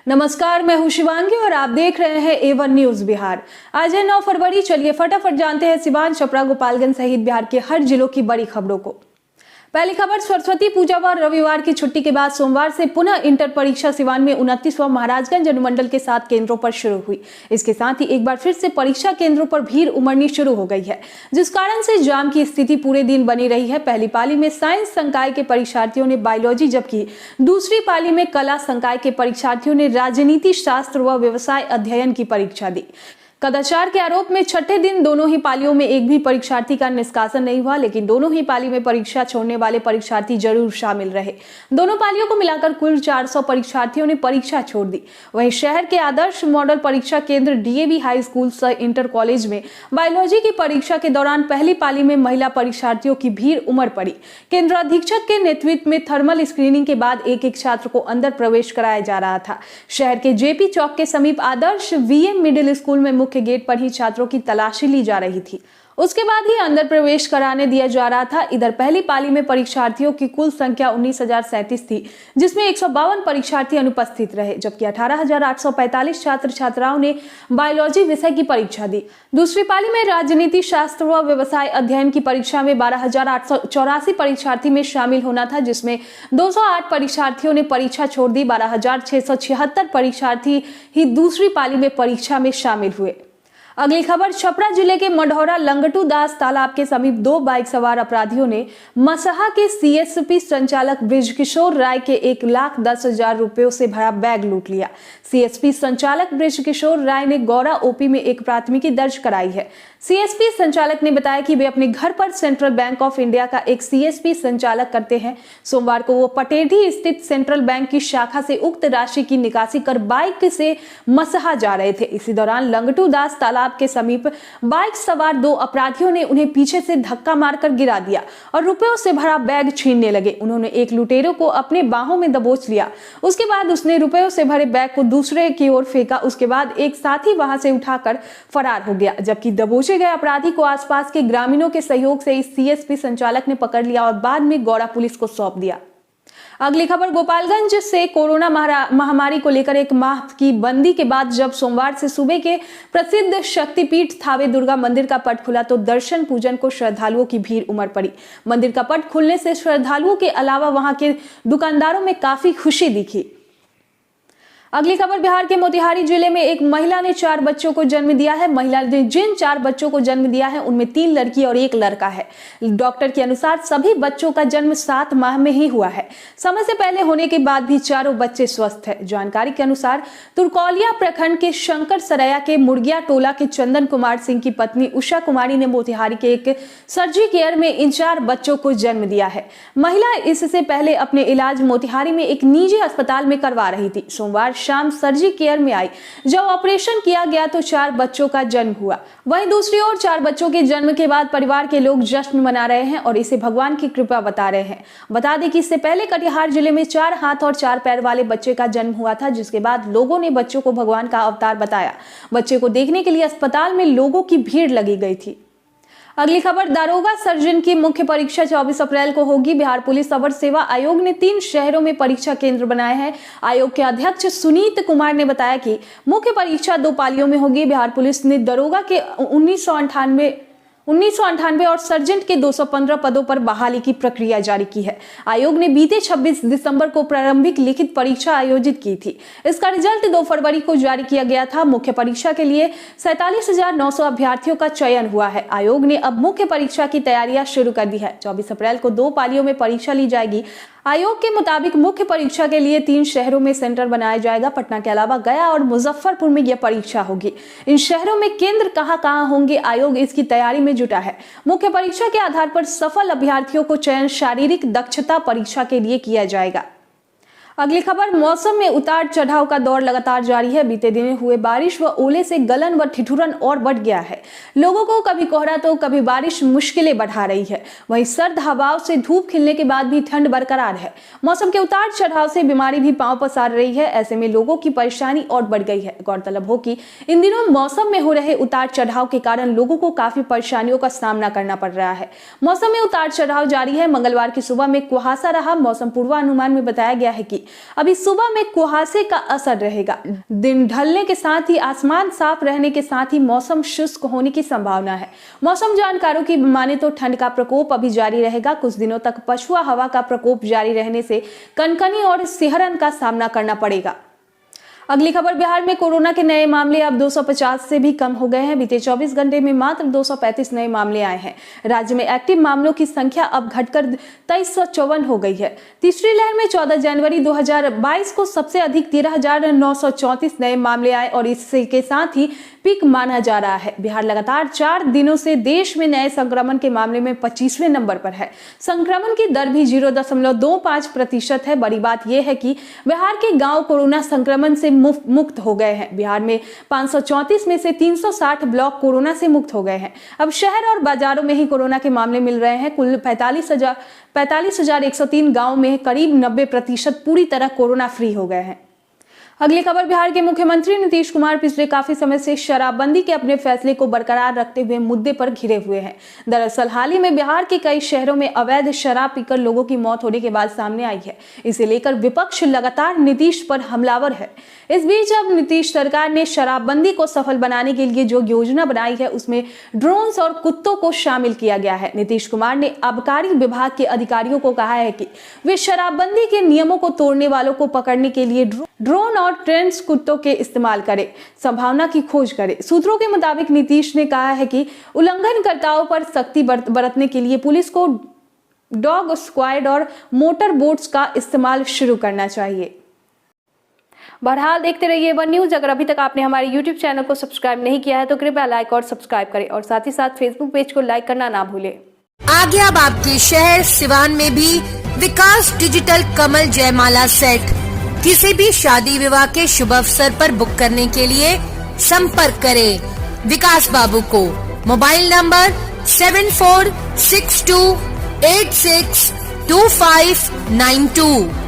नमस्कार, मैं हूं शिवांगी और आप देख रहे हैं A1 न्यूज बिहार। आज है 9 फरवरी। चलिए फटाफट जानते हैं सिवान, छपरा, गोपालगंज सहित बिहार के हर जिलों की बड़ी खबरों को। पहली खबर, सरस्वती पूजा व रविवार की छुट्टी के बाद सोमवार से पुनः इंटर परीक्षा सिवान में 29वां महाराजगंज अनुमंडल के 7 केंद्रों पर शुरू हुई। इसके साथ ही एक बार फिर से परीक्षा केंद्रों पर भीड़ उमड़नी शुरू हो गई है, जिस कारण से जाम की स्थिति पूरे दिन बनी रही है। पहली पाली में साइंस संकाय के परीक्षार्थियों ने बायोलॉजी, जबकि दूसरी पाली में कला संकाय के परीक्षार्थियों ने राजनीति शास्त्र व व्यवसाय अध्ययन की परीक्षा दी। कदाचार के आरोप में छठे दिन दोनों ही पालियों में एक भी परीक्षार्थी का निष्कासन नहीं हुआ, लेकिन दोनों ही पाली में परीक्षा छोड़ने वाले परीक्षार्थी जरूर शामिल रहे। दोनों पालियों को मिलाकर कुल 400 परीक्षार्थियों ने परीक्षा छोड़ दी। वहीं शहर के आदर्श मॉडल परीक्षा केंद्र DAV हाई स्कूल सह इंटर कॉलेज में बायोलॉजी की परीक्षा के दौरान पहली पाली में महिला परीक्षार्थियों की भीड़ उमड़ पड़ी। केंद्र अधीक्षक के नेतृत्व में थर्मल स्क्रीनिंग के बाद एक एक छात्र को अंदर प्रवेश कराया जा रहा था। शहर के JP चौक के समीप आदर्श VM मिडिल स्कूल में मुख्य गेट पर ही छात्रों की तलाशी ली जा रही थी, उसके बाद ही अंदर प्रवेश कराने दिया जा रहा था। इधर पहली पाली में परीक्षार्थियों की कुल संख्या 19,037 थी, जिसमें 152 परीक्षार्थी अनुपस्थित रहे, जबकि 18,845 छात्र छात्राओं ने बायोलॉजी विषय की परीक्षा दी। दूसरी पाली में राजनीति शास्त्र व व्यवसाय अध्ययन की परीक्षा में 12,884 परीक्षार्थी में शामिल होना था, जिसमें 208 परीक्षार्थियों ने परीक्षा छोड़ दी। 12,676 परीक्षार्थी ही दूसरी पाली में परीक्षा में शामिल हुए। अगली खबर, छपरा जिले के मढ़ौरा लंगटू दास तालाब के समीप 2 बाइक सवार अपराधियों ने मसहा के CSP संचालक बृजकिशोर राय के 1,10,000 रुपयों से भरा बैग लूट लिया। CSP संचालक बृजकिशोर राय ने गौरा OP में एक प्राथमिकी दर्ज कराई है। CSP संचालक ने बताया कि वे अपने घर पर सेंट्रल बैंक ऑफ इंडिया का एक CSP संचालक करते हैं। सोमवार को वो पटेढ़ी स्थित सेंट्रल बैंक की शाखा से उक्त राशि की निकासी कर बाइक से मसहा जा रहे थे। इसी दौरान लंगटू दास तालाब के समीप बाइक सवार 2 अपराधियों ने उन्हें पीछे से धक्का मारकर गिरा दिया और रुपयों से भरा बैग छीनने लगे। उन्होंने एक लुटेरों को अपने बाहों में दबोच लिया। उसके बाद उसने रुपयों से भरे बैग को दूसरे की ओर फेंका। उसके बाद एक साथी वहां से उठाकर फरार हो गया, जबकि दबोचे गए अपराधी को आसपास के ग्रामीणों के सहयोग से इस CSP संचालक ने पकड़ लिया और बाद में गौरा पुलिस को सौंप दिया। अगली खबर, गोपालगंज से कोरोना महामारी को लेकर एक माह की बंदी के बाद जब सोमवार से सुबह के प्रसिद्ध शक्तिपीठ थावे दुर्गा मंदिर का पट खुला तो दर्शन पूजन को श्रद्धालुओं की भीड़ उमड़ पड़ी। मंदिर का पट खुलने से श्रद्धालुओं के अलावा वहां के दुकानदारों में काफी खुशी दिखी। अगली खबर, बिहार के मोतिहारी जिले में एक महिला ने 4 बच्चों को जन्म दिया है। महिला ने जिन 4 बच्चों को जन्म दिया है उनमें 3 लड़की और 1 लड़का है। डॉक्टर के अनुसार सभी बच्चों का जन्म 7 माह में ही हुआ है। समय से पहले होने के बाद भी चारों बच्चे स्वस्थ हैं। जानकारी के अनुसार तुरकौलिया प्रखंड के शंकर सरैया के मुर्गिया टोला के चंदन कुमार सिंह की पत्नी उषा कुमारी ने मोतिहारी के एक सर्जी केयर में इन 4 बच्चों को जन्म दिया है। महिला इससे पहले अपने इलाज मोतिहारी में एक निजी अस्पताल में करवा रही थी। सोमवार शाम सर्जी केयर में आई। जब ऑपरेशन किया गया तो 4 बच्चों का जन्म हुआ। वहीं दूसरी ओर 4 बच्चों के जन्म के बाद परिवार के लोग जश्न मना रहे हैं और इसे भगवान की कृपा बता रहे हैं। बता दें कि इससे पहले कटिहार जिले में 4 हाथ और 4 पैर वाले बच्चे का जन्म हुआ था, जिसके बाद लोगों ने बच्चों को भगवान का अवतार बताया। बच्चे को देखने के लिए अस्पताल में लोगों की भीड़ लगी गई थी। अगली खबर, दारोगा सर्जन की मुख्य परीक्षा 24 अप्रैल को होगी। बिहार पुलिस अवर सेवा आयोग ने 3 शहरों में परीक्षा केंद्र बनाए हैं। आयोग के अध्यक्ष सुनीत कुमार ने बताया कि मुख्य परीक्षा 2 पालियों में होगी। बिहार पुलिस ने दारोगा के 1998 और सर्जेंट के 215 पदों पर बहाली की प्रक्रिया जारी की है। आयोग ने बीते 26 दिसंबर को प्रारंभिक लिखित परीक्षा आयोजित की थी। इसका रिजल्ट 2 फरवरी को जारी किया गया था। मुख्य परीक्षा के लिए 47,900 अभ्यर्थियों का चयन हुआ है। आयोग ने अब मुख्य परीक्षा की तैयारियां शुरू कर दी है। 24 अप्रैल को 2 पालियों में परीक्षा ली जाएगी। आयोग के मुताबिक मुख्य परीक्षा के लिए 3 शहरों में सेंटर बनाया जाएगा। पटना के अलावा गया और मुजफ्फरपुर में यह परीक्षा होगी। इन शहरों में केंद्र कहां होंगे, आयोग इसकी तैयारी में जुटा है। मुख्य परीक्षा के आधार पर सफल अभ्यर्थियों को चयन शारीरिक दक्षता परीक्षा के लिए किया जाएगा। अगली खबर, मौसम में उतार चढ़ाव का दौर लगातार जारी है। बीते दिनों हुए बारिश व ओले से गलन व ठिठुरन और बढ़ गया है। लोगों को कभी कोहरा तो कभी बारिश मुश्किलें बढ़ा रही है। वहीं सर्द हवाओं से धूप खिलने के बाद भी ठंड बरकरार है। मौसम के उतार चढ़ाव से बीमारी भी पांव पसार रही है। ऐसे में लोगों की परेशानी और बढ़ गई है। गौरतलब हो कि इन दिनों मौसम में हो रहे उतार चढ़ाव के कारण लोगों को काफी परेशानियों का सामना करना पड़ रहा है। मौसम में उतार चढ़ाव जारी है। मंगलवार की सुबह में कुहासा रहा। मौसम पूर्वानुमान में बताया गया है कि अभी सुबह में कुहासे का असर रहेगा। दिन ढलने के साथ ही आसमान साफ रहने के साथ ही मौसम शुष्क होने की संभावना है। मौसम जानकारों की माने तो ठंड का प्रकोप अभी जारी रहेगा। कुछ दिनों तक पछुआ हवा का प्रकोप जारी रहने से कनकनी और सिहरन का सामना करना पड़ेगा। अगली खबर, बिहार में कोरोना के नए मामले अब 250 से भी कम हो गए हैं। बीते 24 घंटे में मात्र 235 नए मामले आए हैं। राज्य में एक्टिव मामलों की संख्या अब घटकर 2354 हो गई है। तीसरी लहर में 14 जनवरी 2022 को सबसे अधिक 13,934 नए मामले आए और इसके साथ ही पीक माना जा रहा है। बिहार लगातार 4 दिनों से देश में नए संक्रमण के मामले में 25वें नंबर पर है। संक्रमण की दर भी 0.25% है। बड़ी बात यह है कि बिहार के गांव कोरोना संक्रमण से मुक्त हो गए हैं। बिहार में 534 में से 360 ब्लॉक कोरोना से मुक्त हो गए हैं। अब शहर और बाजारों में ही कोरोना के मामले मिल रहे हैं। कुल 45,103 गाँव में करीब 90% पूरी तरह कोरोना फ्री हो गए हैं। अगली खबर, बिहार के मुख्यमंत्री नीतीश कुमार पिछले काफी समय से शराबबंदी के अपने फैसले को बरकरार रखते हुए मुद्दे पर घिरे हुए हैं। दरअसल हाल ही में बिहार के कई शहरों में अवैध शराब पीकर लोगों की मौत होने के बाद सामने आई है। इसे लेकर विपक्ष लगातार नीतीश पर हमलावर है। इस बीच अब नीतीश सरकार ने शराबबंदी को सफल बनाने के लिए जो योजना बनाई है उसमें ड्रोन्स और कुत्तों को शामिल किया गया है। नीतीश कुमार ने आबकारी विभाग के अधिकारियों को कहा है कि वे शराबबंदी के नियमों को तोड़ने वालों को पकड़ने के लिए ड्रोन और ट्रेंड्स कुत्तों के इस्तेमाल करें, संभावना की खोज करें। सूत्रों के मुताबिक नीतीश ने कहा है कि उल्लंघनकर्ताओं पर सख्ती बरतने के लिए पुलिस को डॉग स्क्वाड और मोटर बोट्स का इस्तेमाल शुरू करना चाहिए। बहरहाल देखते रहिए वन न्यूज। अगर अभी तक आपने हमारे YouTube चैनल को सब्सक्राइब नहीं किया है तो कृपया लाइक और सब्सक्राइब करें और साथ ही साथ Facebook पेज को लाइक करना ना भूलें। आगे अब आपके शहर सिवान में भी विकास डिजिटल कमल जयमाला सेट। किसी भी शादी विवाह के शुभ अवसर पर बुक करने के लिए संपर्क करें विकास बाबू को। Mobile number 7462862592।